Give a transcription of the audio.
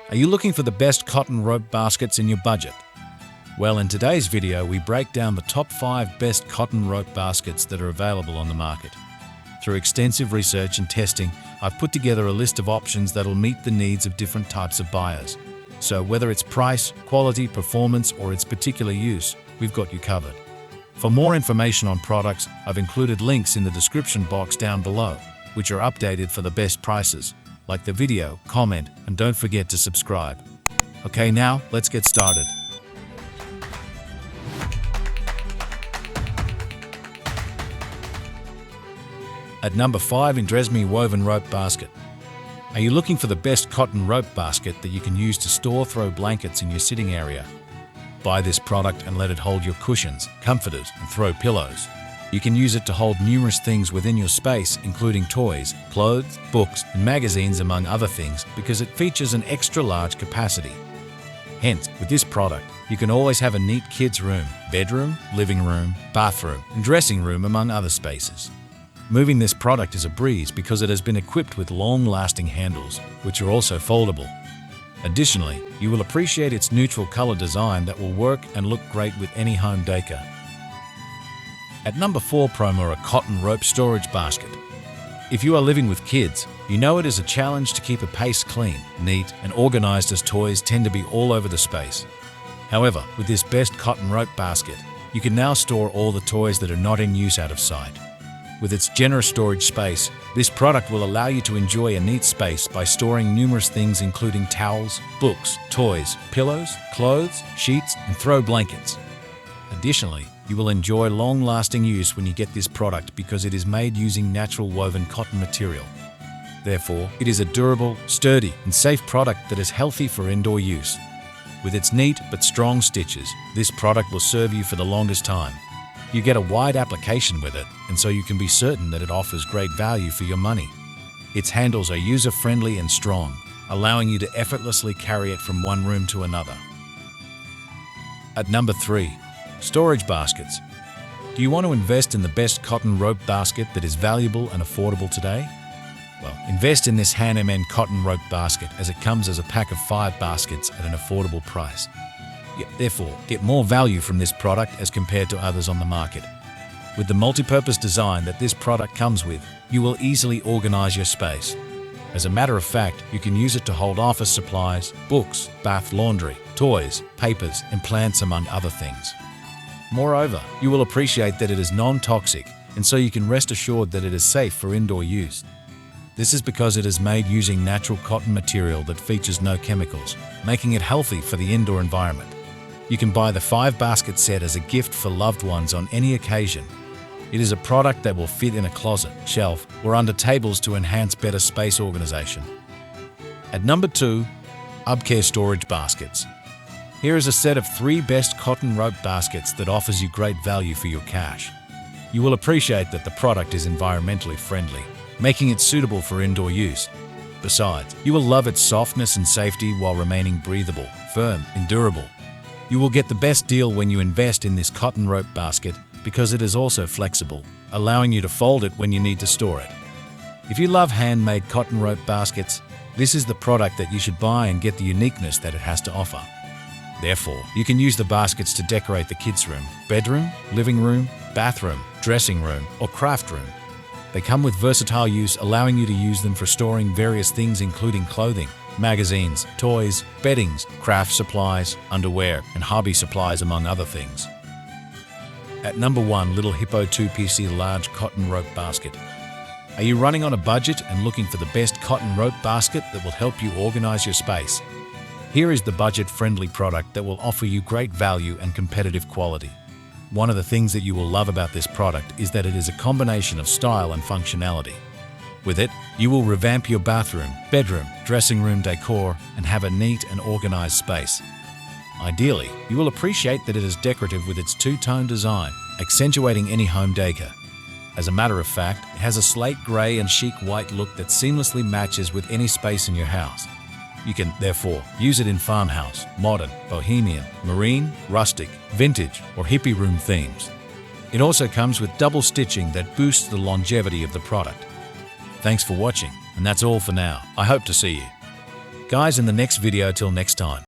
Are you looking for the best cotton rope baskets in your budget? Well, in today's video, we break down the top 5 best cotton rope baskets that are available on the market. Through extensive research and testing, I've put together a list of options that'll meet the needs of different types of buyers. So whether it's price, quality, performance, or its particular use, we've got you covered. For more information on products, I've included links in the description box down below, which are updated for the best prices. Like the video, comment, and don't forget to subscribe. Okay, now let's get started. At number 5, INDRESSME Woven Rope Basket. Are you looking for the best cotton rope basket that you can use to throw blankets in your sitting area? Buy this product and let it hold your cushions, comforters, and throw pillows. You can use it to hold numerous things within your space, including toys, clothes, books, and magazines, among other things, because it features an extra large capacity. Hence, with this product, you can always have a neat kids' room, bedroom, living room, bathroom, and dressing room, among other spaces. Moving this product is a breeze because it has been equipped with long-lasting handles, which are also foldable. Additionally, you will appreciate its neutral color design that will work and look great with any home decor. At number 4, Promora Cotton Rope Storage Basket. If you are living with kids, you know it is a challenge to keep a pace clean, neat, and organized, as toys tend to be all over the space. However, with this best cotton rope basket, you can now store all the toys that are not in use out of sight. With its generous storage space, this product will allow you to enjoy a neat space by storing numerous things, including towels, books, toys, pillows, clothes, sheets, and throw blankets. Additionally, you will enjoy long-lasting use when you get this product because it is made using natural woven cotton material. Therefore, it is a durable, sturdy, and safe product that is healthy for indoor use. With its neat but strong stitches, this product will serve you for the longest time. You get a wide application with it, and so you can be certain that it offers great value for your money. Its handles are user-friendly and strong, allowing you to effortlessly carry it from one room to another. At number 3, storage baskets. Do you want to invest in the best cotton rope basket that is valuable and affordable today? Well, invest in this Handmade cotton rope basket, as it comes as a pack of 5 baskets at an affordable price. Therefore, get more value from this product as compared to others on the market. With the multi-purpose design that this product comes with, you will easily organize your space. As a matter of fact, you can use it to hold office supplies, books, bath laundry, toys, papers, and plants, among other things. Moreover, you will appreciate that it is non-toxic, and so you can rest assured that it is safe for indoor use. This is because it is made using natural cotton material that features no chemicals, making it healthy for the indoor environment. You can buy the 5 basket set as a gift for loved ones on any occasion. It is a product that will fit in a closet, shelf, or under tables to enhance better space organization. At number 2, UBBCARE Storage Baskets. Here is a set of 3 best cotton rope baskets that offers you great value for your cash. You will appreciate that the product is environmentally friendly, making it suitable for indoor use. Besides, you will love its softness and safety while remaining breathable, firm, and durable. You will get the best deal when you invest in this cotton rope basket because it is also flexible, allowing you to fold it when you need to store it. If you love handmade cotton rope baskets, this is the product that you should buy and get the uniqueness that it has to offer. Therefore, you can use the baskets to decorate the kids' room, bedroom, living room, bathroom, dressing room, or craft room. They come with versatile use, allowing you to use them for storing various things, including clothing, magazines, toys, beddings, craft supplies, underwear, and hobby supplies, among other things. At number 1, Little Hippo 2PC Large Cotton Rope Basket. Are you running on a budget and looking for the best cotton rope basket that will help you organize your space? Here is the budget-friendly product that will offer you great value and competitive quality. One of the things that you will love about this product is that it is a combination of style and functionality. With it, you will revamp your bathroom, bedroom, dressing room decor, and have a neat and organized space. Ideally, you will appreciate that it is decorative with its two-tone design, accentuating any home decor. As a matter of fact, it has a slate gray and chic white look that seamlessly matches with any space in your house. You can, therefore, use it in farmhouse, modern, bohemian, marine, rustic, vintage, or hippie room themes. It also comes with double stitching that boosts the longevity of the product. Thanks for watching, and that's all for now. I hope to see you. Guys, in the next video, till next time.